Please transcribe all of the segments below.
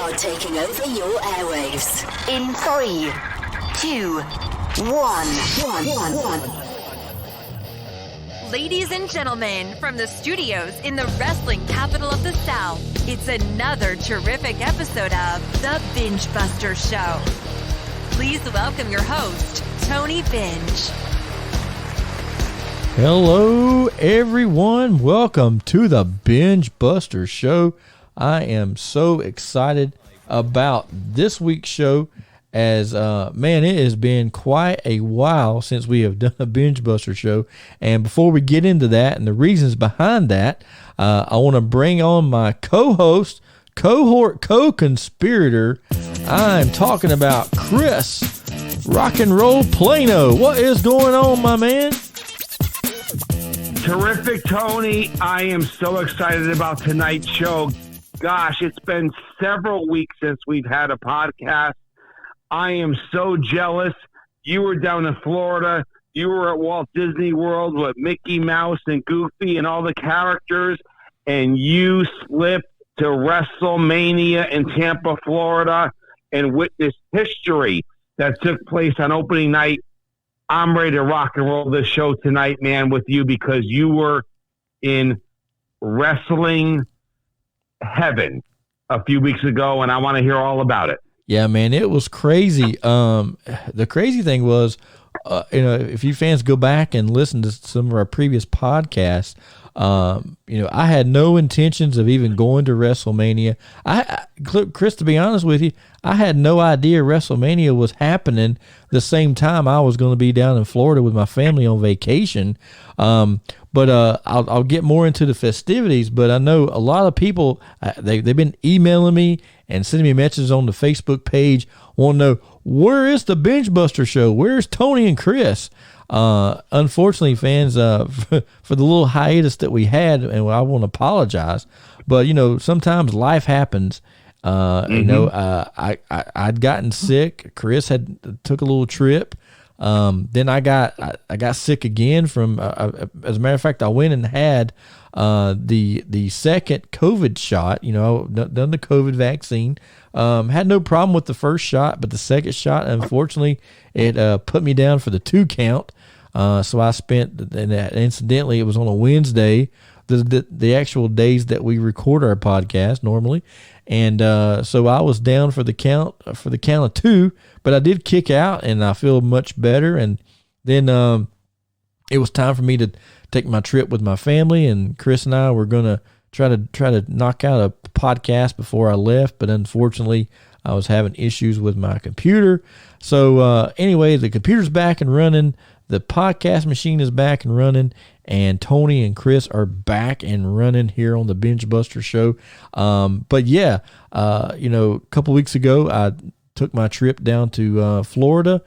are taking over your airwaves. In 3, 2, 1. Ladies and gentlemen, from the studios in the wrestling capital of the South, it's another terrific episode of The Binge Buster Show. Please welcome your host, Tony Binge. Hello, everyone. Welcome to The Binge Buster Show. I am so excited about this week's show as, man, it has been quite a while since we have done a Binge Buster show. And before we get into that and the reasons behind that, I want to bring on my co-host, cohort, co-conspirator. I'm talking about Chris, Rock and Roll Plano. What is going on, my man? Terrific, Tony. I am so excited about tonight's show. Gosh, it's been several weeks since we've had a podcast. I am so jealous. You were down in Florida. You were at Walt Disney World with Mickey Mouse and Goofy and all the characters, and you slipped to WrestleMania in Tampa, Florida, and witnessed history that took place on opening night. I'm ready to rock and roll this show tonight, man, with you because you were in wrestling heaven a few weeks ago, and I want to hear all about it. Yeah, man, it was crazy. The crazy thing was, if you fans go back and listen to some of our previous podcasts, I had no intentions of even going to WrestleMania. Chris, to be honest with you, I had no idea WrestleMania was happening the same time I was going to be down in Florida with my family on vacation. But I'll get more into the festivities. But I know a lot of people, they've been emailing me and sending me messages on the Facebook page, want to know, where is the Binge Buster show? Where's Tony and Chris? Unfortunately, fans, for the little hiatus that we had, and I want to apologize, but sometimes life happens. I'd gotten sick. Chris took a little trip. Then I got sick again from, as a matter of fact, I went and had, the second COVID shot, done the COVID vaccine. Had no problem with the first shot, but the second shot, unfortunately, it put me down for the 2 count. So I spent, and incidentally, it was on a Wednesday, the actual days that we record our podcast normally. And so I was down for the count of 2, but I did kick out and I feel much better. And then it was time for me to take my trip with my family, and Chris and I were going to try to knock out a podcast before I left, but unfortunately I was having issues with my computer. So anyway, the computer's back and running. The podcast machine is back and running, and Tony and Chris are back and running here on the Binge Buster show. But yeah, a couple weeks ago, I took my trip down to Florida.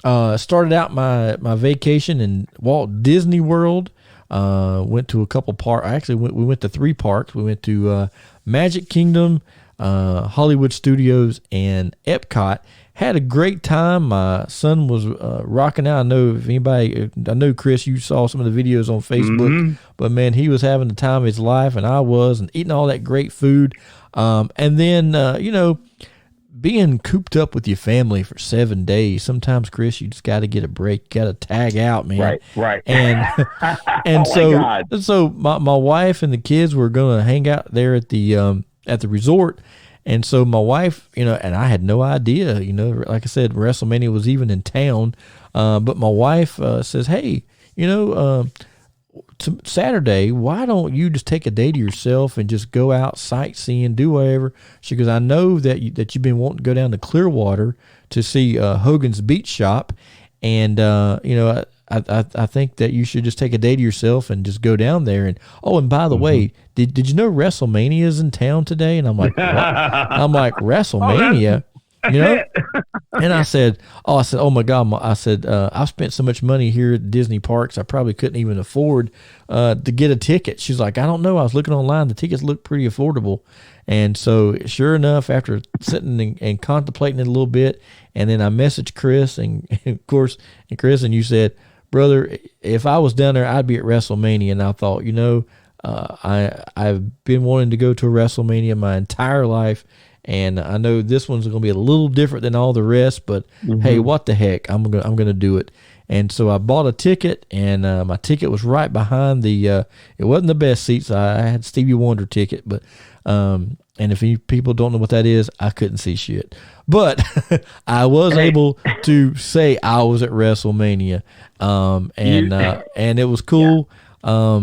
Started out my vacation in Walt Disney World. Went to a couple parks. Actually, we went to 3 parks. We went to Magic Kingdom, Hollywood Studios, and Epcot. Had a great time. My son was rocking out. I know Chris, you saw some of the videos on Facebook, but man, he was having the time of his life, and I was, and eating all that great food. And then, being cooped up with your family for 7 days, sometimes, Chris, you just got to get a break. You got to tag out, man. Right. And so my wife and the kids were going to hang out there at the resort. And so my wife, and I had no idea, like I said, WrestleMania was even in town. But my wife says, hey, Saturday, why don't you just take a day to yourself and just go out sightseeing, do whatever? She goes, I know that you've been wanting to go down to Clearwater to see Hogan's Beach Shop. And, I think that you should just take a day to yourself and just go down there. And and by the way, did you know WrestleMania is in town today? And I'm like, what? I'm like, WrestleMania, And I said, oh my God, I've spent so much money here at Disney parks, I probably couldn't even afford to get a ticket. She's like, I don't know. I was looking online. The tickets look pretty affordable. And so sure enough, after sitting and contemplating it a little bit, and then I messaged Chris and Chris, and you said, brother, if I was down there, I'd be at WrestleMania. And I thought, I've been wanting to go to a WrestleMania my entire life, and I know this one's going to be a little different than all the rest. But hey, what the heck? I'm gonna do it. And so I bought a ticket, and my ticket was right behind the. It wasn't the best seats. I had Stevie Wonder ticket, but and if you people don't know what that is, I couldn't see shit. But I was able to say I was at WrestleMania, and it was cool. Yeah.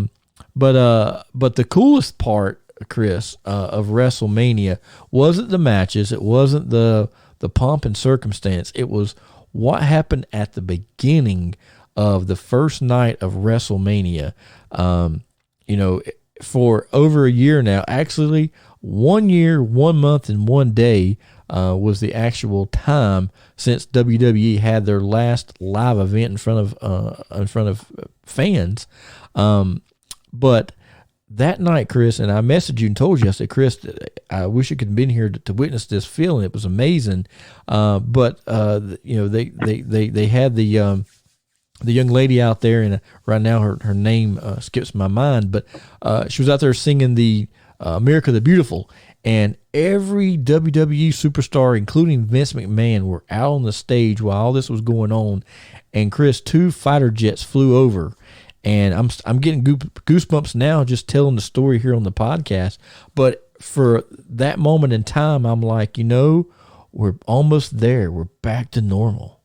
But the coolest part, Chris, of WrestleMania wasn't the matches. It wasn't the pomp and circumstance. It was what happened at the beginning of the first night of WrestleMania. For over a year now, actually 1 year, 1 month, and 1 day was the actual time since WWE had their last live event in front of fans. But that night, Chris, and I messaged you and told you, I said, Chris, I wish you could have been here to witness this feeling. It was amazing. But they had the young lady out there, and right now her name skips my mind, but she was out there singing the America the Beautiful, and every WWE superstar, including Vince McMahon, were out on the stage while all this was going on. And Chris, 2 fighter jets flew over. And I'm getting goosebumps now just telling the story here on the podcast. But for that moment in time, I'm like, we're almost there. We're back to normal.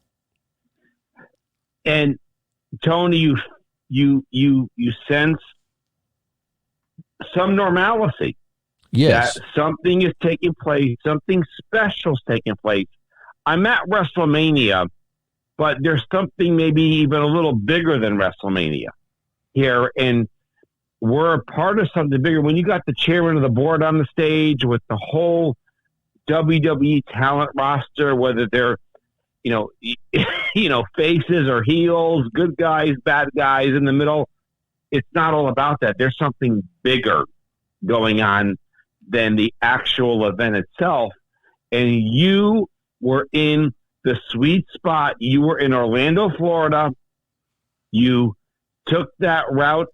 And Tony, you sense some normalcy. Yes, that something is taking place. Something special is taking place. I'm at WrestleMania, but there's something maybe even a little bigger than WrestleMania here, and we're a part of something bigger. When you got the chairman of the board on the stage with the whole WWE talent roster, whether they're faces or heels, good guys, bad guys in the middle, it's not all about that. There's something bigger going on than the actual event itself. And you were in the sweet spot. You were in Orlando, Florida. You took that route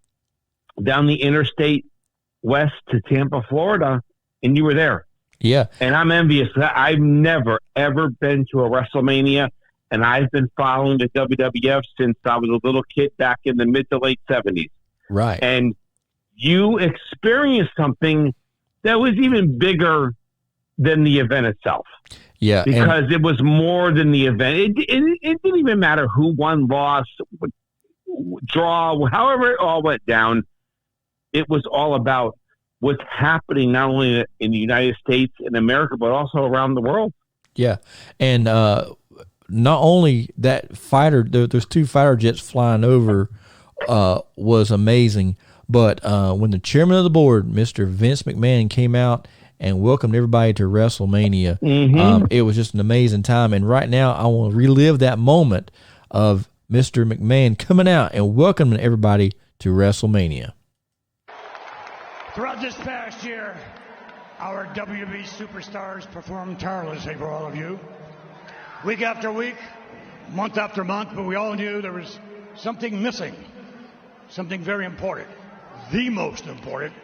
down the interstate west to Tampa, Florida, and you were there. Yeah. And I'm envious. I've never, ever been to a WrestleMania, and I've been following the WWF since I was a little kid back in the mid to late 70s. Right. And you experienced something that was even bigger than the event itself. Yeah. Because it was more than the event. It didn't even matter who won, lost, draw, however it all went down. It was all about what's happening not only in the United States and America, but also around the world. Yeah. And not only that fighter, those 2 fighter jets flying over was amazing, but when the chairman of the board, Mr. Vince McMahon, came out and welcomed everybody to WrestleMania, it was just an amazing time. And right now I want to relive that moment of Mr. McMahon coming out and welcoming everybody to WrestleMania. Throughout this past year, our WWE superstars performed tirelessly for all of you. Week after week, month after month, but we all knew there was something missing, something very important, the most important.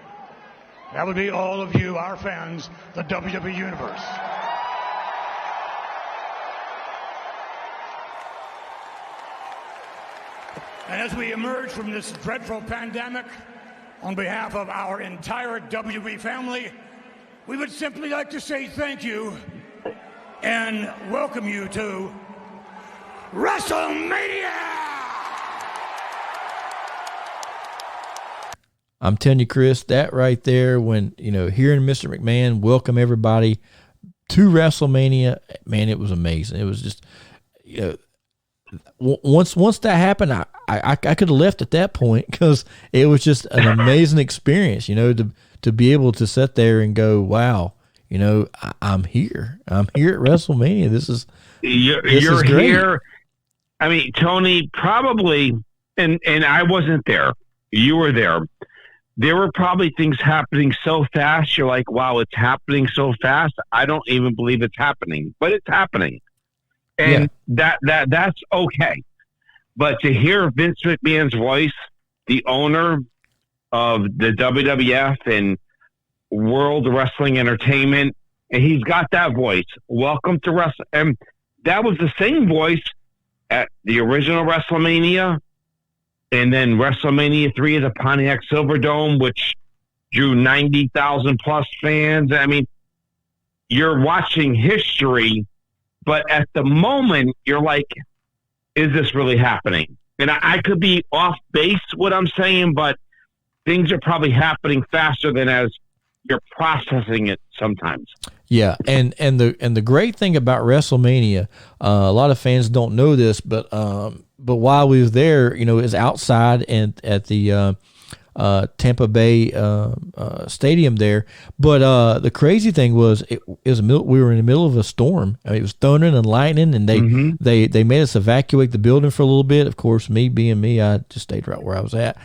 That would be all of you, our fans, the WWE Universe. And as we emerge from this dreadful pandemic, on behalf of our entire WWE family, we would simply like to say thank you and welcome you to WrestleMania! I'm telling you, Chris, that right there, when, hearing Mr. McMahon welcome everybody to WrestleMania, man, it was amazing. It was just, once that happened, I could have left at that point, because it was just an amazing experience, to be able to sit there and go, wow, I'm here. I'm here at WrestleMania. This is great. Here. I mean, Tony, probably, and I wasn't there. You were there. There were probably things happening so fast. You're like, wow, it's happening so fast. I don't even believe it's happening, but it's happening. And that's okay. But to hear Vince McMahon's voice, the owner of the WWF and World Wrestling Entertainment, and he's got that voice. Welcome to Wrestle. And that was the same voice at the original WrestleMania, and then WrestleMania 3 at the Pontiac Silverdome, which drew 90,000 plus fans. I mean, you're watching history, but at the moment, you're like, is this really happening? And I could be off base what I'm saying, but things are probably happening faster than as you're processing it sometimes. Yeah, and the great thing about WrestleMania, a lot of fans don't know this, but while we was there, is outside and at the Tampa Bay stadium there. But the crazy thing was, we were in the middle of a storm. I mean, it was thundering and lightning, and they made us evacuate the building for a little bit. Of course, me being me, I just stayed right where I was at.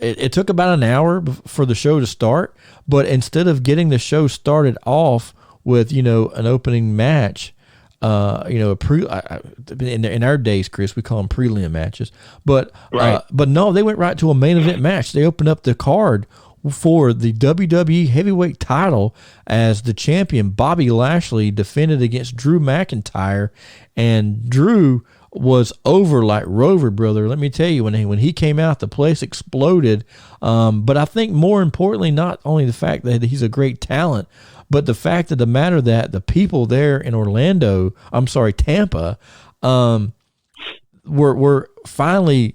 It took about an hour for the show to start, but instead of getting the show started off with, an opening match, in our days, Chris, we call them prelim matches, but no, they went right to a main event match. They opened up the card for the WWE heavyweight title as the champion Bobby Lashley defended against Drew McIntyre, and Drew was over like Rover, brother. Let me tell you, when he came out, the place exploded. But I think more importantly, not only the fact that he's a great talent, but the fact of the matter that the people there in Tampa, were finally,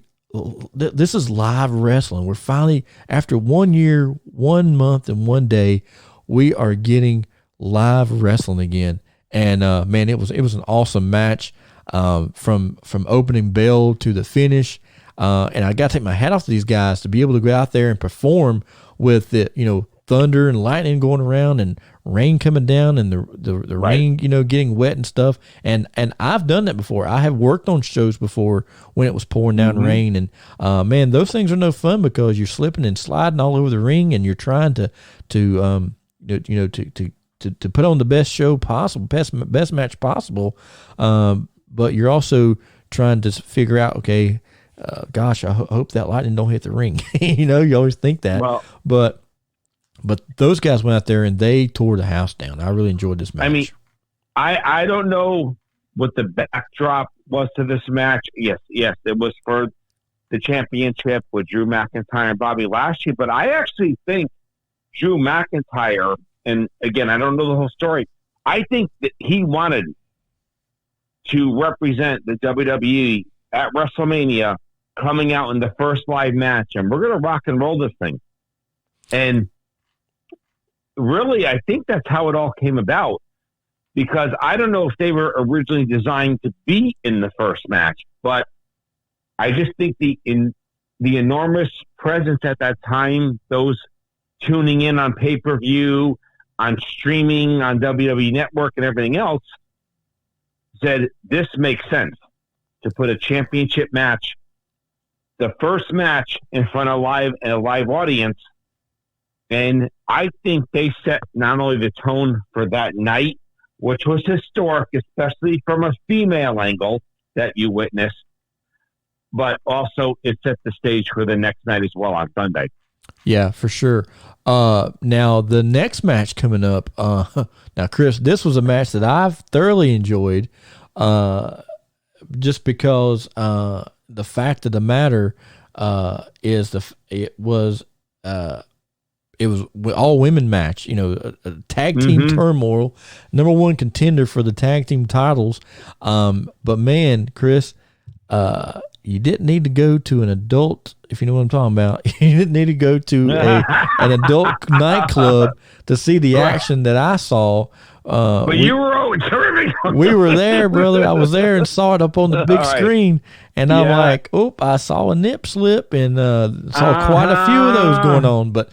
this is live wrestling. We're finally, after 1 year, 1 month, and 1 day, we are getting live wrestling again. And man, it was an awesome match. From opening bell to the finish, and I got to take my hat off to these guys to be able to go out there and perform with the thunder and lightning going around and rain coming down and the rain getting wet and stuff. And I've done that before. I have worked on shows before when it was pouring down rain, and man, those things are no fun because you're slipping and sliding all over the ring, and you're trying to put on the best show possible, best match possible. But you're also trying to figure out, okay, gosh, I hope that lightning don't hit the ring. You always think that. Well, but those guys went out there and they tore the house down. I really enjoyed this match. I mean, I don't know what the backdrop was to this match. Yes, it was for the championship with Drew McIntyre and Bobby Lashley. But I actually think Drew McIntyre, and again, I don't know the whole story, I think that he wanted to represent the WWE at WrestleMania coming out in the first live match, and we're going to rock and roll this thing. And really, I think that's how it all came about, because I don't know if they were originally designed to be in the first match, but I just think the enormous presence at that time, those tuning in on pay-per-view, on streaming, on WWE Network and everything else, said this makes sense to put a championship match, the first match, in front of a live audience. And I think they set not only the tone for that night, which was historic, especially from a female angle that you witnessed, but also it set the stage for the next night as well on Sunday. Yeah, for sure. Now the next match coming up, now Chris, this was a match that I've thoroughly enjoyed, just because, the fact of the matter, is it was all women match, a tag team turmoil, number one contender for the tag team titles. But man, Chris, you didn't need to go to an adult, if you know what I'm talking about. You didn't need to go to an adult nightclub to see the action that I saw. But you were terrific. We were there, brother. I was there and saw it up on the big screen. And I'm like, I saw a nip slip and saw quite a few of those going on. But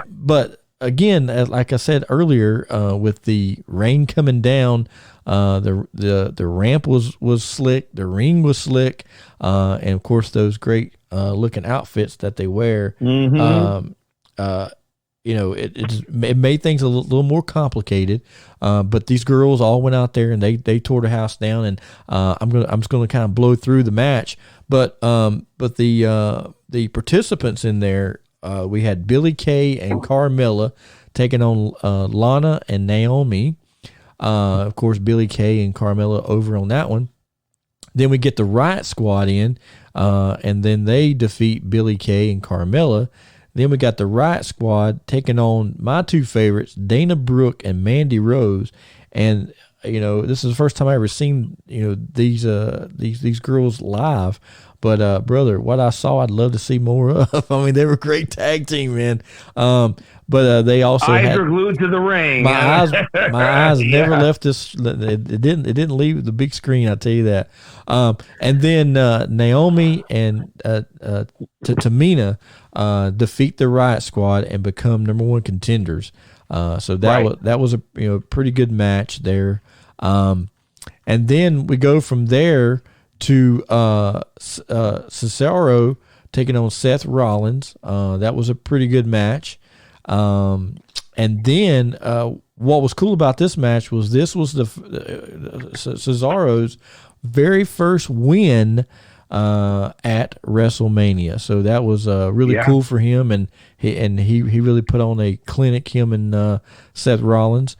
but again, like I said earlier, with the rain coming down, the ramp was slick, the ring was slick, and of course those great looking outfits that they wear. It made things a little more complicated. But these girls all went out there and they tore the house down. And I'm just gonna kind of blow through the match. But the participants in there we had Billie Kay and Carmella taking on Lana and Naomi. Of course, Billie Kay and Carmella over on that one. Then we get the Riot Squad in, and then they defeat Billie Kay and Carmella. Then we got the Riot Squad taking on my two favorites, Dana Brooke and Mandy Rose. And, this is the first time I ever seen, these girls live. But, brother, what I saw, I'd love to see more of. I mean, they were a great tag team, man. But they also eyes were glued to the ring. My eyes never left this. It didn't leave the big screen. I tell you that. And then Naomi and Tamina defeat the Riot Squad and become number one contenders. So that was a pretty good match there. And then we go from there to Cesaro taking on Seth Rollins. That was a pretty good match. And then what was cool about this match was Cesaro's very first win at WrestleMania. So that was really cool for him, and he really put on a clinic, him and Seth Rollins.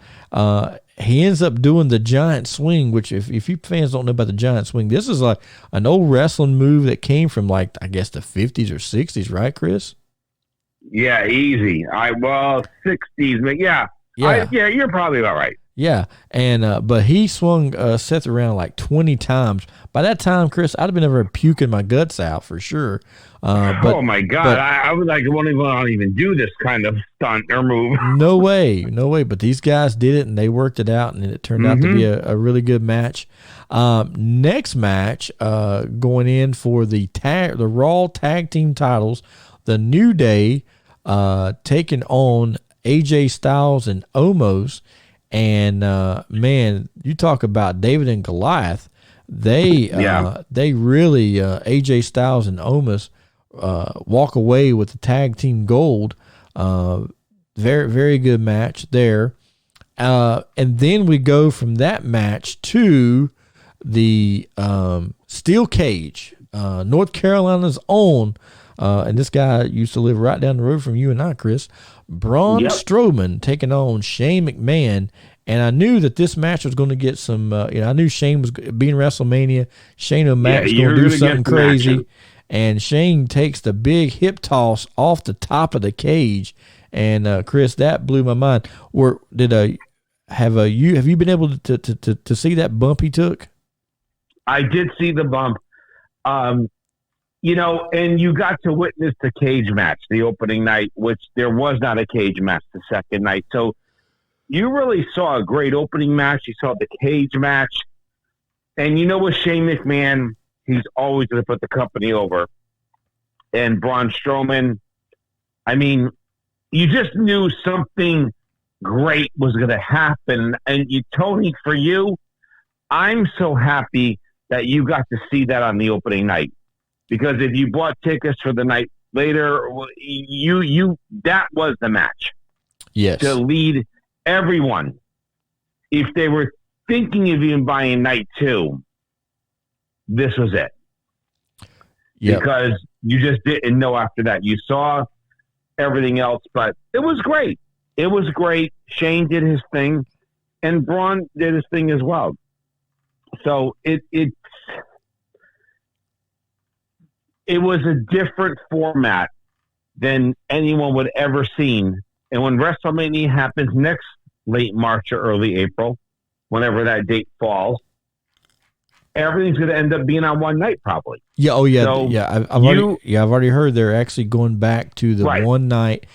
He ends up doing the giant swing, which if you fans don't know about the giant swing, this is like an old wrestling move that came from I guess the 50s or 60s, right, Chris? Yeah, easy. 60s, but yeah, you're probably about right. Yeah, and but he swung Seth around like 20 times. By that time, Chris, I'd have been over puking my guts out for sure. But, oh my God, I would won't even do this kind of stunt or move. No way. But these guys did it, and they worked it out, and it turned out to be a really good match. Next match, going in for the Raw Tag Team titles, the New Day taking on AJ Styles and Omos. And man, you talk about David and Goliath. They really AJ Styles and Omos walk away with the tag team gold. Very, very good match there. And then we go from that match to the steel cage, North Carolina's own. And this guy used to live right down the road from you and I, Chris. Braun Strowman taking on Shane McMahon. And I knew that this match was going to get some, I knew Shane was being WrestleMania. Shane O'Mac's going to do something crazy. And Shane takes the big hip toss off the top of the cage. And Chris, that blew my mind. Have you been able to see that bump he took? I did see the bump. And you got to witness the cage match, the opening night, which there was not a cage match the second night. So you really saw a great opening match. You saw the cage match. And with Shane McMahon, he's always going to put the company over. And Braun Strowman, I mean, you just knew something great was going to happen. And Tony, for you, I'm so happy that you got to see that on the opening night. Because if you bought tickets for the night later, that was the match. Yes. To lead everyone. If they were thinking of even buying night 2, this was it. Yep. Because you just didn't know after that. You saw everything else, but it was great. It was great. Shane did his thing, and Braun did his thing as well. So it was a different format than anyone would ever seen. And when WrestleMania happens next late March or early April, whenever that date falls, everything's going to end up being on one night probably. Yeah. Oh yeah. So I've already heard they're actually going back to the one night.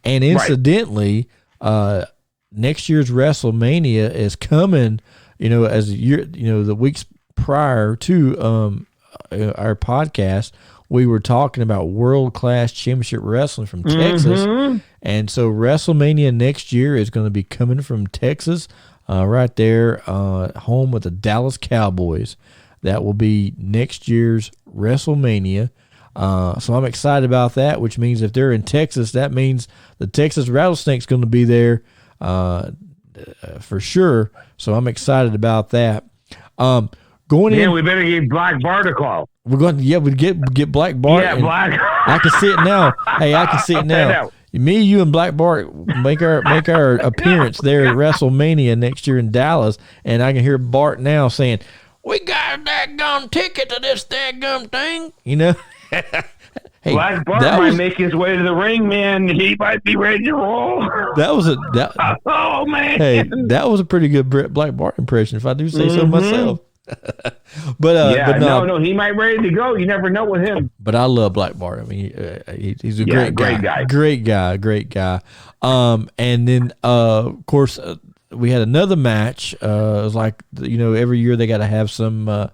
And incidentally, next year's WrestleMania is coming, as a year, the weeks prior to our podcast, we were talking about world-class championship wrestling from Texas. And so WrestleMania next year is going to be coming from Texas, right there, home with the Dallas Cowboys. That will be next year's WrestleMania. So I'm excited about that, which means if they're in Texas, that means the Texas Rattlesnake's going to be there for sure. So I'm excited about that. We better give Black Bart a call. We're going to, we get Black Bart. Yeah, Black. I can see it now. Hey, I can see it now. Me, you, and Black Bart make our appearance there at WrestleMania next year in Dallas, and I can hear Bart now saying, "We got a daggum ticket to this daggum thing," you know. Hey, Black Bart might make his way to the ring, man. He might be ready to roll. Oh man! Hey, that was a pretty good Black Bart impression, if I do say so myself. No, he might be ready to go. You never know with him. But I love Black Bart. I mean, he's a great guy. Great guy. And then of course we had another match. It was like, every year they got to have some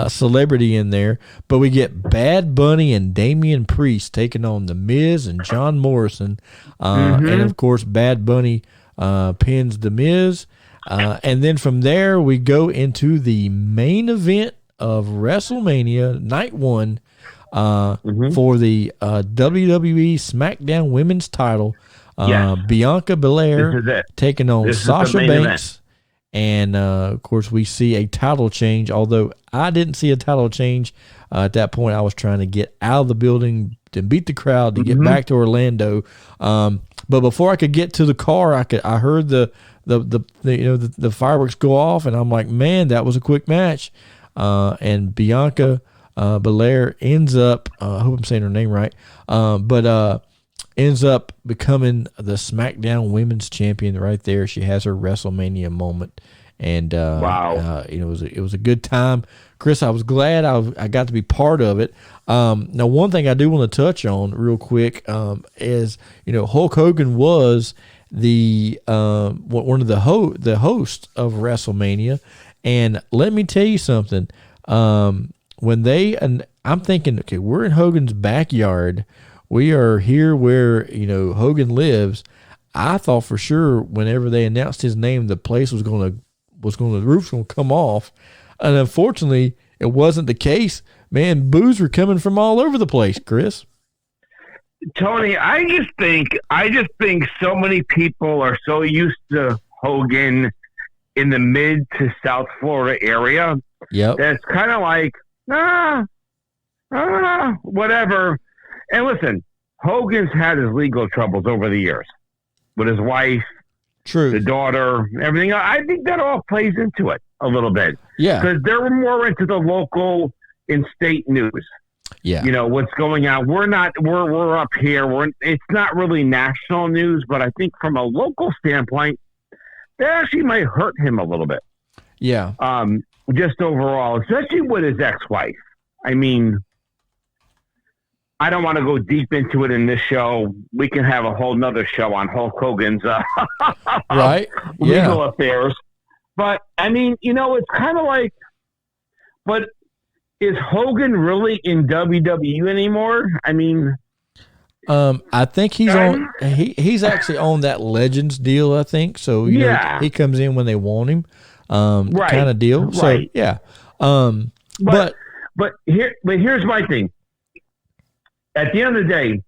celebrity in there. But we get Bad Bunny and Damian Priest taking on The Miz and John Morrison. And of course, Bad Bunny pins The Miz. And then from there, we go into the main event of WrestleMania Night 1 for the WWE SmackDown Women's title. Bianca Belair taking on Sasha Banks. And, of course, we see a title change, although I didn't see a title change. At that point, I was trying to get out of the building to beat the crowd to get back to Orlando. But before I could get to the car, I heard the fireworks go off, and I'm like, man, that was a quick match. And Bianca Belair ends up, I hope I'm saying her name right, but ends up becoming the SmackDown Women's Champion right there. She has her WrestleMania moment, and wow, it was a good time. Chris, I was glad I got to be part of it. Now, one thing I do want to touch on real quick is Hulk Hogan was the one of the hosts of WrestleMania, and let me tell you something. And I'm thinking, okay, we're in Hogan's backyard. We are here where Hogan lives. I thought for sure whenever they announced his name, the place the roof was gonna come off, and unfortunately, it wasn't the case. Man, boos were coming from all over the place, Chris. Tony, I just think so many people are so used to Hogan in the mid to South Florida area. Yep. That's kind of like, whatever. And listen, Hogan's had his legal troubles over the years with his wife, the daughter, everything. I think that all plays into it a little bit. Yeah. Because they're more into the local and state news. Yeah. What's going on. We're up here. It's not really national news, but I think from a local standpoint, that actually might hurt him a little bit. Yeah. Just overall, especially with his ex-wife. I mean, I don't want to go deep into it in this show. We can have a whole nother show on Hulk Hogan's legal affairs. But, I mean, it's kind of like, but is Hogan really in WWE anymore? I mean, I think he's he's actually on that Legends deal, I think. So, he comes in when they want him, kind of deal. So, right. Yeah. But here's my thing. At the end of the day,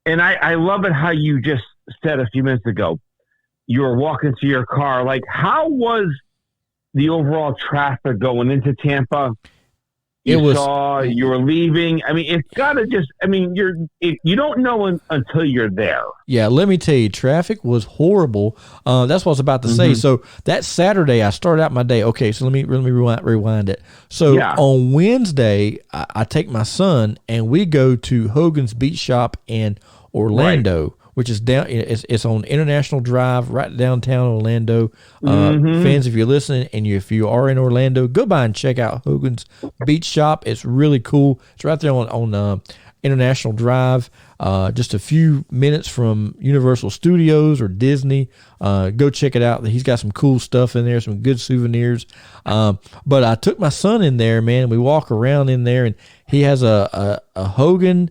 and I love it how you just said a few minutes ago, you were walking to your car. Like, how was the overall traffic going into Tampa? You were leaving. I mean, it's got to just, I mean, you don't know until you're there. Yeah, let me tell you, traffic was horrible. That's what I was about to say. So that Saturday, I started out my day. Okay, so let me rewind it. So on Wednesday, I take my son and we go to Hogan's Beach Shop in Orlando, which is down. It's on International Drive, right downtown Orlando. Fans, if you're listening and if you are in Orlando, go by and check out Hogan's Beach Shop. It's really cool. It's right there on International Drive, just a few minutes from Universal Studios or Disney. Go check it out. He's got some cool stuff in there, some good souvenirs. But I took my son in there, man. We walk around in there, and he has a Hogan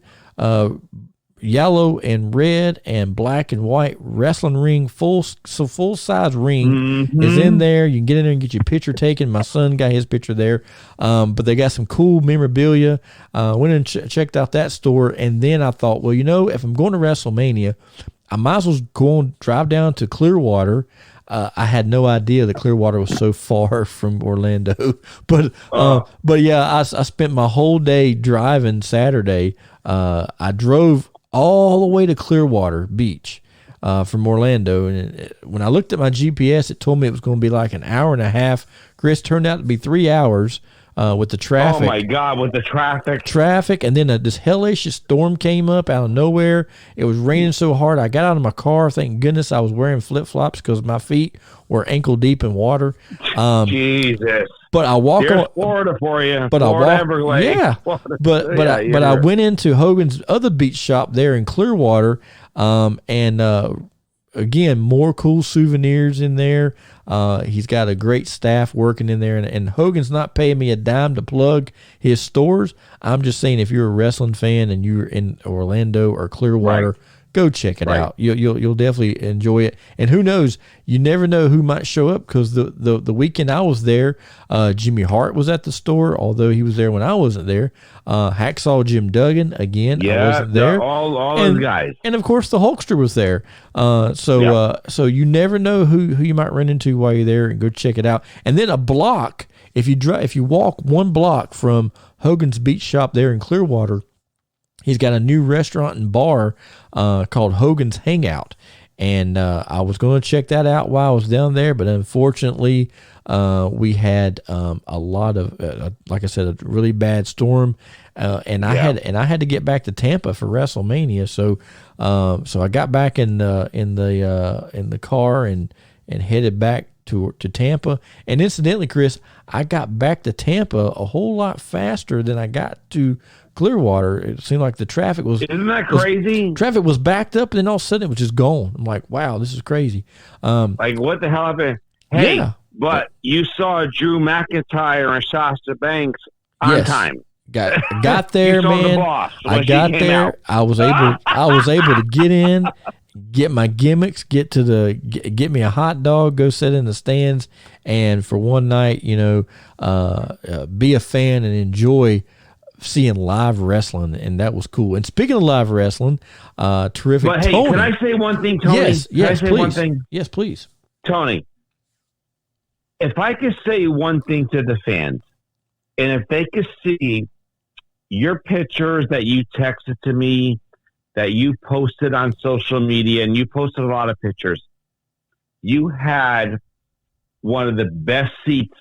yellow and red and black and white wrestling ring, full size ring is in there. You can get in there and get your picture taken. My son got his picture there. But they got some cool memorabilia. Went and checked out that store, and then I thought, well, if I'm going to WrestleMania, I might as well go and drive down to Clearwater. I had no idea that Clearwater was so far from Orlando, but yeah, I spent my whole day driving Saturday. I drove all the way to Clearwater Beach from Orlando, and when I looked at my GPS, it told me it was going to be like an hour and a half. Chris, turned out to be 3 hours. With the traffic. Oh my God, with the traffic. And then this hellish storm came up out of nowhere. It was raining so hard. I got out of my car. Thank goodness I was wearing flip-flops because my feet were ankle deep in water. Jesus. But I walk There's on Florida for you. But Florida I walk, Everglades. yeah. But I went into Hogan's other beach shop there in Clearwater, and again, more cool souvenirs in there. He's got a great staff working in there, and Hogan's not paying me a dime to plug his stores. I'm just saying, if you're a wrestling fan and you're in Orlando or Clearwater, go check it out. You'll definitely enjoy it. And who knows? You never know who might show up, because the weekend I was there, Jimmy Hart was at the store, although he was there when I wasn't there. Hacksaw Jim Duggan, again, I wasn't there. All those guys. And of course the Hulkster was there. So you never know who you might run into while you're there, and go check it out. And then a block, if you walk 1 block from Hogan's Beach Shop there in Clearwater, he's got a new restaurant and bar called Hogan's Hangout. And I was going to check that out while I was down there, but unfortunately we had a lot of, like I said, a really bad storm, and I had to get back to Tampa for WrestleMania. So I got back in the car and headed back to Tampa. And incidentally, Chris, I got back to Tampa a whole lot faster than I got to Clearwater. It seemed like the traffic was... Isn't that crazy? Traffic was backed up, and then all of a sudden it was just gone. I'm like, wow, this is crazy. Like, what the hell happened? Hey, but you saw Drew McIntyre and Sasha Banks on time. Got there, man. I got there. Out. I was able to get in, get my gimmicks, get me a hot dog, go sit in the stands, and for one night, be a fan and enjoy seeing live wrestling, and that was cool. And speaking of live wrestling, terrific. But hey, Tony, can I say one thing, Tony? Yes, can I say please. one thing? Yes, please. Tony, if I could say one thing to the fans, and if they could see your pictures that you texted to me, that you posted on social media, and you posted a lot of pictures, you had one of the best seats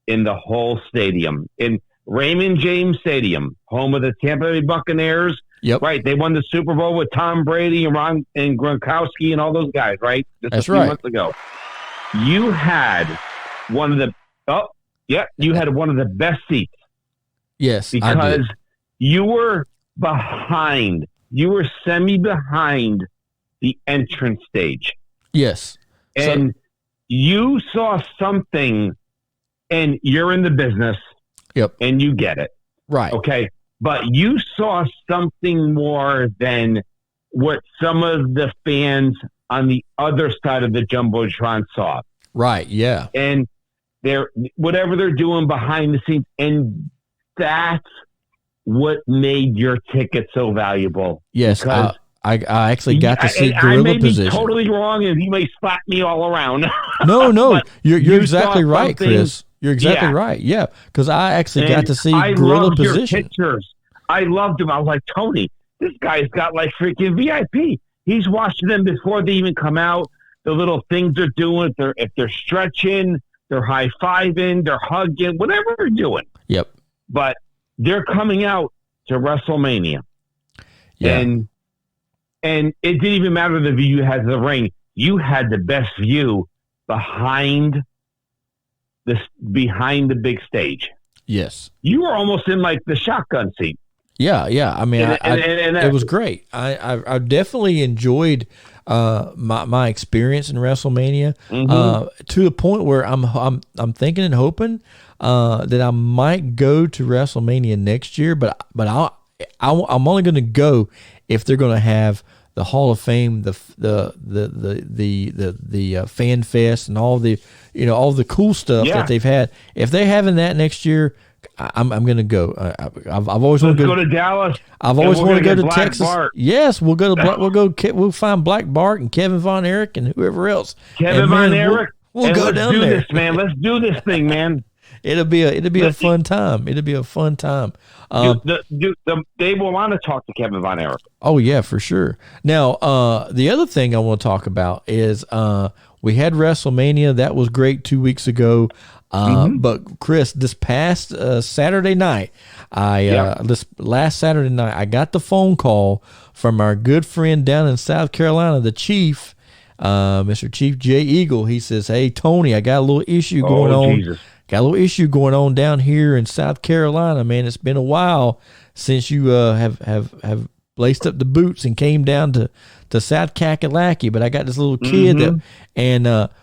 in the whole stadium. In Raymond James Stadium, home of the Tampa Bay Buccaneers. Yep. Right. They won the Super Bowl with Tom Brady and Ron and Gronkowski and all those guys, right? That's a few right. months ago. You had one of the best seats. Yes, because you were behind. You were semi-behind the entrance stage. Yes. And you saw something, and you're in the business. Yep. And you get it. Right. Okay. But you saw something more than what some of the fans on the other side of the Jumbotron saw. Right. Yeah. And whatever they're doing behind the scenes. And that's what made your ticket so valuable. Yes. I actually got to see gorilla position. I may be totally wrong, and you may slap me all around. No. You're exactly right, Chris. You're exactly right. Yeah, because I actually got to see gorilla position. Your pictures. I loved them. I was like, Tony, this guy's got like freaking VIP. He's watching them before they even come out. The little things they're doing. If they're stretching, they're high-fiving, they're hugging, whatever they're doing. Yep. But they're coming out to WrestleMania. Yeah. And it didn't even matter the view you had of the ring. You had the best view behind the big stage. Yes. You were almost in like the shotgun seat. Yeah. I mean, it was great. I definitely enjoyed my experience in WrestleMania to the point where I'm thinking and hoping that I might go to WrestleMania next year, but I'm only going to go if they're going to have the Hall of Fame, the fan fest, and all the all the cool stuff that they've had. If they're having that next year, I'm going to go. I've always wanted to go to Dallas. I've always wanted to go to Black Texas. Bart. Yes, we'll go to we'll find Black Bart and Kevin Von Erich and whoever else. Kevin Von Erich. We'll go let's down do there. This, man. Let's do this thing, man. It'll be a fun time. It'll be a fun time. They will want to talk to Kevin Von Erich. Oh yeah, for sure. Now, the other thing I want to talk about is we had WrestleMania. That was great 2 weeks ago. But Chris, this past Saturday night, this last Saturday night, I got the phone call from our good friend down in South Carolina, the Chief, Mr. Chief Jay Eagle. He says, "Hey Tony, I got a little issue going on. Jesus. Got a little issue going on down here in South Carolina, man. It's been a while since you have laced up the boots and came down to South Kakalaki, but I got this little kid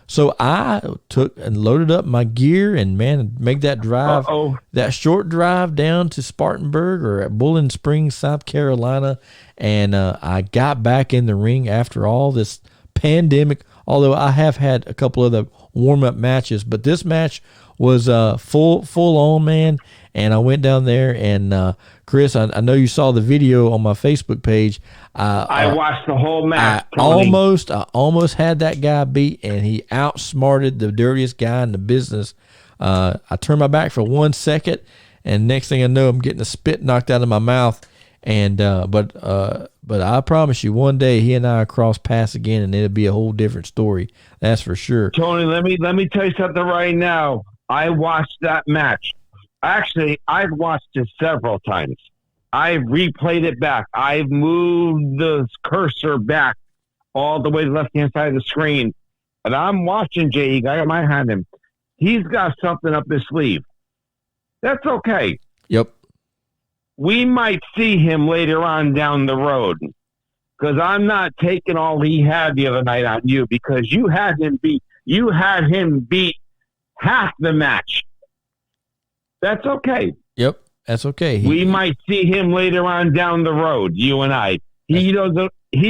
so I took and loaded up my gear and man, make that drive, that short drive down to Spartanburg or at Bowling Springs, South Carolina, and I got back in the ring after all this pandemic. Although I have had a couple of the warm up matches, but this match was full on, man. And I went down there, and Chris, I know you saw the video on my Facebook page. I watched the whole match. I almost had that guy beat, and he outsmarted the dirtiest guy in the business. I turned my back for 1 second, and next thing I know, I'm getting the spit knocked out of my mouth. And but I promise you, one day he and I will cross paths again, and it'll be a whole different story. That's for sure. Tony, let me tell you something right now. I watched that match. Actually, I've watched it several times. I've replayed it back. I've moved the cursor back all the way to the left-hand side of the screen. And I'm watching Jay. I got my hand on him. He's got something up his sleeve. That's okay. Yep. We might see him later on down the road. Because I'm not taking all he had the other night on you, because you had him beat half the match. That's okay. Yep, that's okay. We might see him later on down the road, you and I. He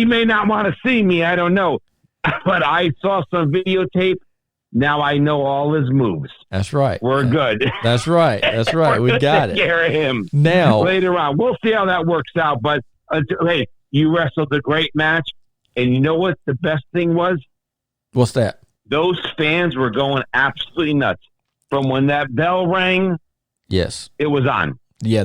may not want to see me, I don't know. But I saw some videotape. Now I know all his moves. That's right. We're good. That's right. That's right. We got it. Take care of him. Now later on. We'll see how that works out. But hey, you wrestled a great match. And you know what the best thing was? What's that? Those fans were going absolutely nuts. From when that bell rang, yes, it was on. Yeah,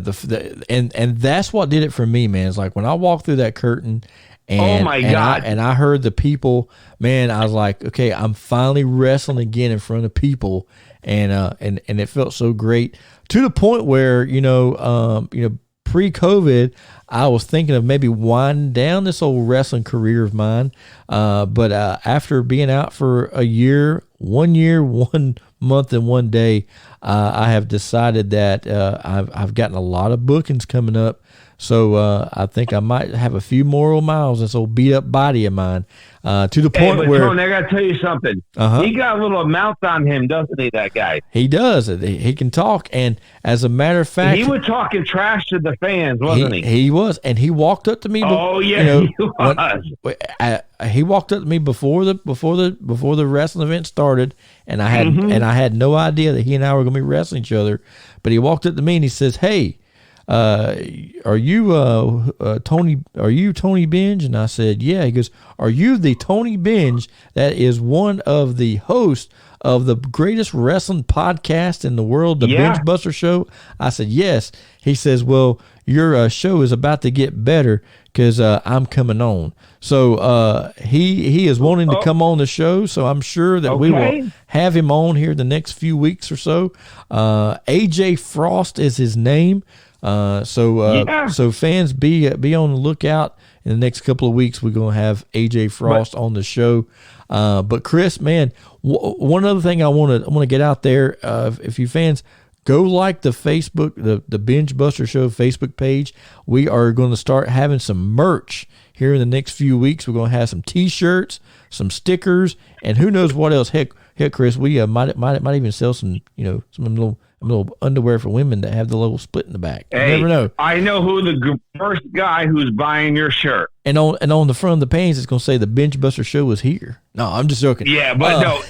and that's what did it for me, man. It's like when I walked through that curtain, and oh my God, I heard the people, man. I was like, okay, I'm finally wrestling again in front of people, and it felt so great to the point where pre-COVID, I was thinking of maybe winding down this old wrestling career of mine, but after being out for a year, 1 year, 1 month, and 1 day, I have decided that I've gotten a lot of bookings coming up. So I think I might have a few more miles this old beat up body of mine, to the point where Tony, I got to tell you something. He got a little mouth on him, doesn't he? That guy. He does. He can talk, and as a matter of fact, he was talking trash to the fans, wasn't he? He was, and he walked up to me. Oh yeah, he was. He walked up to me before the wrestling event started, and I had no idea that he and I were going to be wrestling each other. But he walked up to me and he says, "Hey, are you Tony? Are you Tony Binge?" And I said, "Yeah." He goes, "Are you the Tony Binge that is one of the hosts of the greatest wrestling podcast in the world, the Binge Buster Show?" I said, "Yes." He says, "Well, your show is about to get better because I'm coming on." So he is wanting to come on the show. So I'm sure that we will have him on here the next few weeks or so. AJ Frost is his name. So fans be on the lookout. In the next couple of weeks, we're going to have AJ Frost on the show. But Chris, man, one other thing I want to get out there, if you fans go like the Facebook, the Binge Buster Show Facebook page, we are going to start having some merch here in the next few weeks. We're going to have some T-shirts, some stickers, and who knows what else. Heck, Chris, we might even sell some, some little little underwear for women that have the little split in the back. You Hey, never know. I know who the first guy who's buying your shirt. And on the front of the pants, it's going to say the Bench Buster Show is here. No, I'm just joking. Yeah, but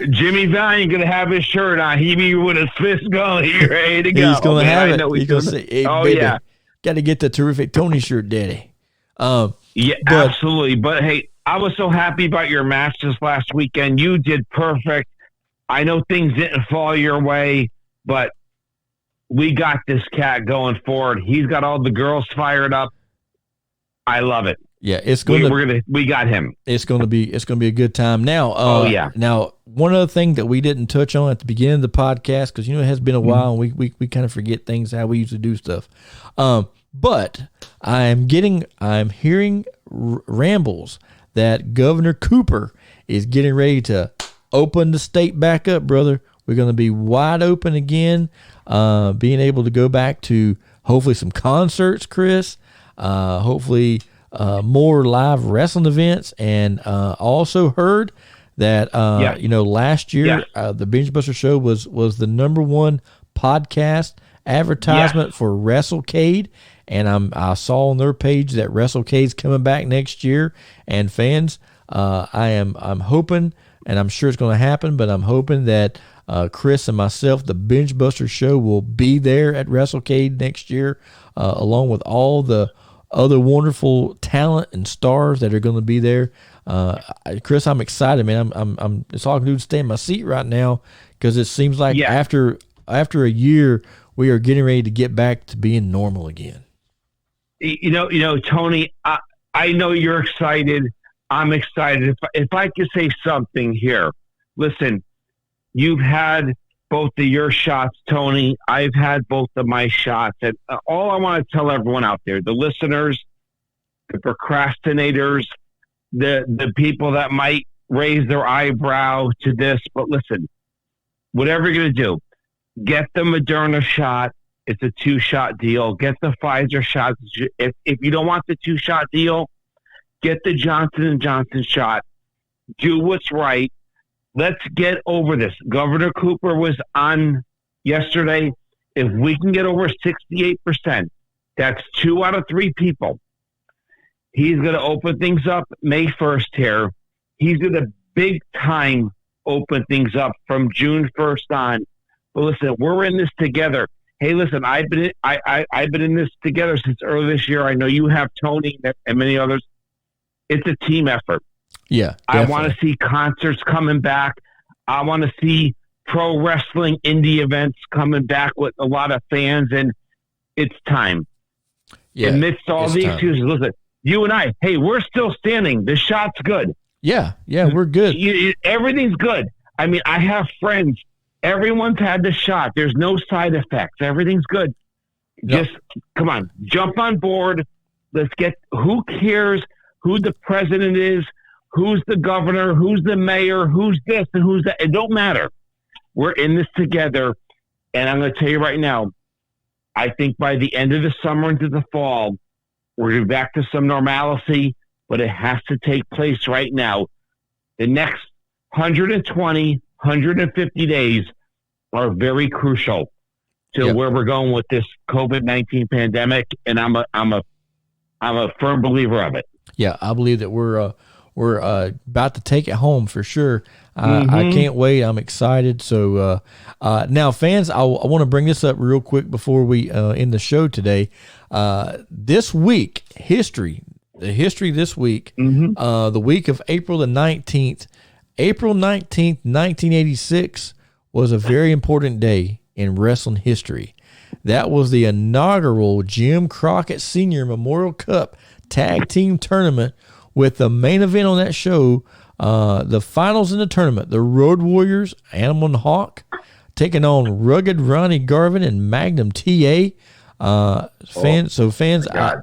Jimmy Valiant going to have his shirt on. He be with his fist going, here, ready to go. He's going to have it. He's going to say, hey, baby, yeah. got to get the Terrific Tony shirt, daddy. Yeah, absolutely. But, hey, I was so happy about your match this last weekend. You did perfect. I know things didn't fall your way, but we got this cat going forward. He's got all the girls fired up. I love it. Yeah, we got him. It's gonna be a good time. Now, Now, one other thing that we didn't touch on at the beginning of the podcast, because it has been a while, and we kind of forget things how we used to do stuff. But I'm hearing rambles that Governor Cooper is getting ready to open the state back up, brother. We're going to be wide open again, being able to go back to hopefully some concerts, Chris, hopefully more live wrestling events, and also heard that last year the Binge Buster Show was the #1 podcast advertisement for WrestleCade, and I saw on their page that WrestleCade's coming back next year. And fans, I'm hoping, and I'm sure it's going to happen, but I'm hoping that Chris and myself, the Binge Buster Show, will be there at WrestleCade next year, along with all the other wonderful talent and stars that are going to be there. Chris, I'm excited, man. I'm it's all I can do to stay in my seat right now, because it seems like after a year, we are getting ready to get back to being normal again. You know, Tony, I know you're excited. I'm excited. If I could say something here, listen, you've had both of your shots, Tony. I've had both of my shots. And all I want to tell everyone out there, the listeners, the procrastinators, the people that might raise their eyebrow to this, but listen, whatever you're going to do, get the Moderna shot. It's a 2-shot deal. Get the Pfizer shot. If you don't want the 2-shot deal, get the Johnson & Johnson shot. Do what's right. Let's get over this. Governor Cooper was on yesterday. If we can get over 68%, that's 2 out of 3 people. He's going to open things up May 1st here. He's going to big time open things up from June 1st on. But listen, we're in this together. Hey, listen, I've been in this together since early this year. I know you have, Tony, and many others. It's a team effort. Yeah, definitely. I want to see concerts coming back. I want to see pro wrestling indie events coming back with a lot of fans, and it's time. Yeah, amidst all the excuses, listen, you and I, hey, we're still standing. The shot's good. Yeah, we're good. Everything's good. I mean, I have friends. Everyone's had the shot. There's no side effects. Everything's good. Yep. Just come on, jump on board. Let's get. Who cares who the president is? Who's the governor? Who's the mayor? Who's this and who's that? It don't matter. We're in this together. And I'm going to tell you right now, I think by the end of the summer into the fall, we're going to be back to some normalcy, but it has to take place right now. The next 120, 150 days are very crucial to where we're going with this COVID-19 pandemic. And I'm a firm believer of it. Yeah, I believe that we're about to take it home for sure. I can't wait. I'm excited. So now, fans, I want to bring this up real quick before we end the show today. This week, history this week, the week of April the 19th, April 19th, 1986 was a very important day in wrestling history. That was the inaugural Jim Crockett Sr. Memorial Cup Tag Team Tournament, with the main event on that show, the finals in the tournament, the Road Warriors, Animal and Hawk, taking on Rugged Ronnie Garvin and Magnum TA. Fans,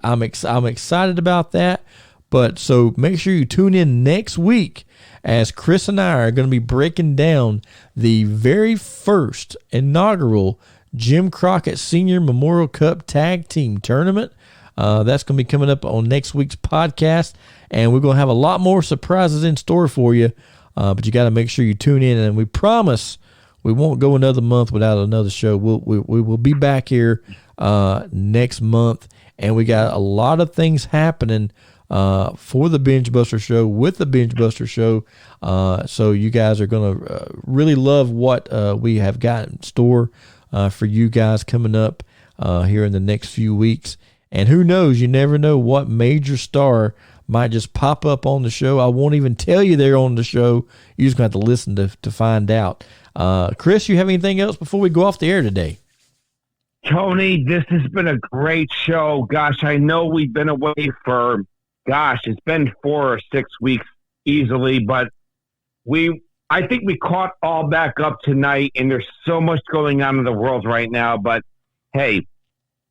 I'm excited about that. But so make sure you tune in next week, as Chris and I are going to be breaking down the very first inaugural Jim Crockett Sr. Memorial Cup Tag Team Tournament. That's going to be coming up on next week's podcast, and we're going to have a lot more surprises in store for you. But you got to make sure you tune in, and we promise we won't go another month without another show. We will be back here next month, and we got a lot of things happening for the Binge Buster Show with the Binge Buster Show. So you guys are going to really love what we have got in store for you guys coming up here in the next few weeks. And who knows, you never know what major star might just pop up on the show. I won't even tell you they're on the show. You're just going to have to listen to find out. Chris, you have anything else before we go off the air today? Tony, this has been a great show. Gosh, I know we've been away for, it's been 4 or 6 weeks easily, but I think we caught all back up tonight, and there's so much going on in the world right now. But hey,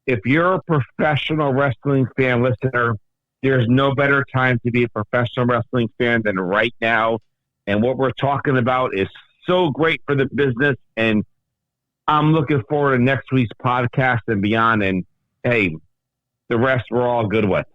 if you're a professional wrestling fan listener, there's no better time to be a professional wrestling fan than right now. And what we're talking about is so great for the business. And I'm looking forward to next week's podcast and beyond. And hey, the rest we're all good with.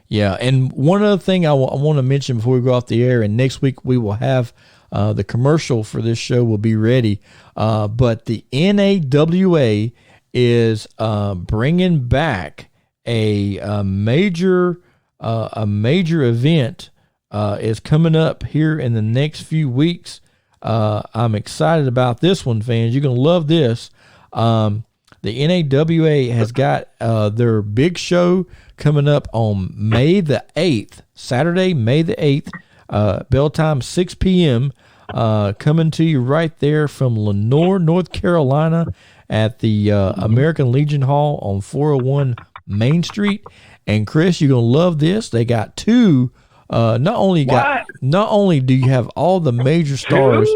Yeah. And one other thing I want to mention before we go off the air, and next week we will have the commercial for this show will be ready. But the NAWA is bringing back a major event is coming up here in the next few weeks. I'm excited about this one, fans. You're going to love this. The NAWA has got their big show coming up on May the 8th, Saturday, May the 8th, bell time 6 p.m., coming to you right there from Lenoir, North Carolina at the American Legion Hall on 401 Main Street. And Chris, you're going to love this. They got two. Not only do you have all the major stars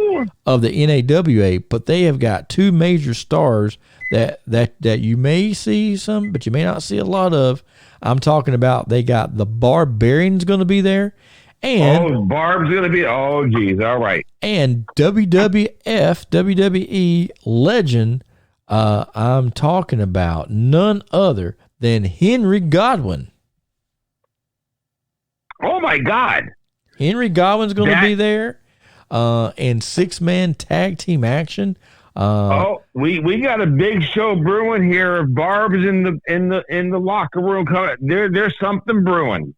of the NAWA, but they have got two major stars that you may see some, but you may not see a lot of. I'm talking about they got the Barbarians going to be there. And Barb's going to be, geez, all right. And WWE legend, I'm talking about none other than Henry Godwinn. Oh, my God. Henry Godwinn's going to be there in 6-man tag team action. We got a big show brewing here. Barb's in the locker room. There's something brewing.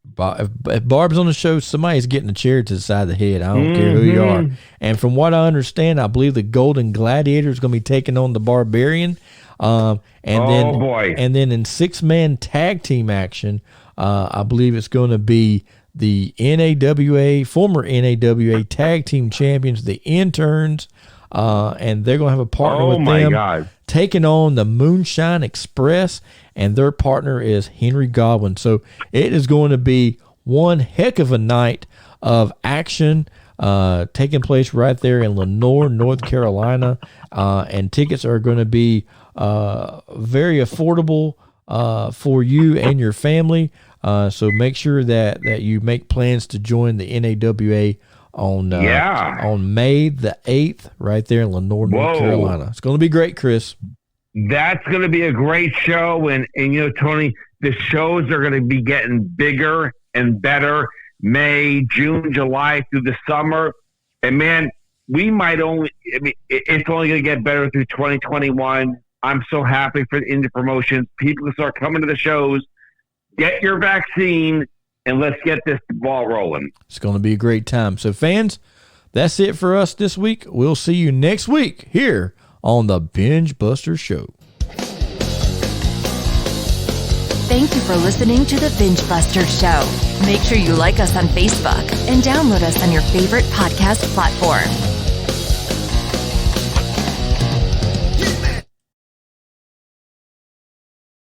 If Barb's on the show, somebody's getting a chair to the side of the head. I don't care who you are. And from what I understand, I believe the Golden Gladiator is going to be taking on the Barbarian. And then in 6-man tag team action, I believe it's going to be the former NAWA tag team champions, the Interns, and they're going to have a partner with them taking on the Moonshine Express, and their partner is Henry Godwinn. So it is going to be one heck of a night of action taking place right there in Lenoir, North Carolina, and tickets are going to be very affordable for you and your family. So make sure that you make plans to join the NAWA on May the 8th right there in Lenoir, North Carolina. It's going to be great, Chris. That's going to be a great show. And Tony, the shows are going to be getting bigger and better May, June, July through the summer. And man, it's only going to get better through 2021. I'm so happy for the indie promotions. People can start coming to the shows. Get your vaccine, and let's get this ball rolling. It's going to be a great time. So, fans, that's it for us this week. We'll see you next week here on the Binge Buster Show. Thank you for listening to the Binge Buster Show. Make sure you like us on Facebook and download us on your favorite podcast platform.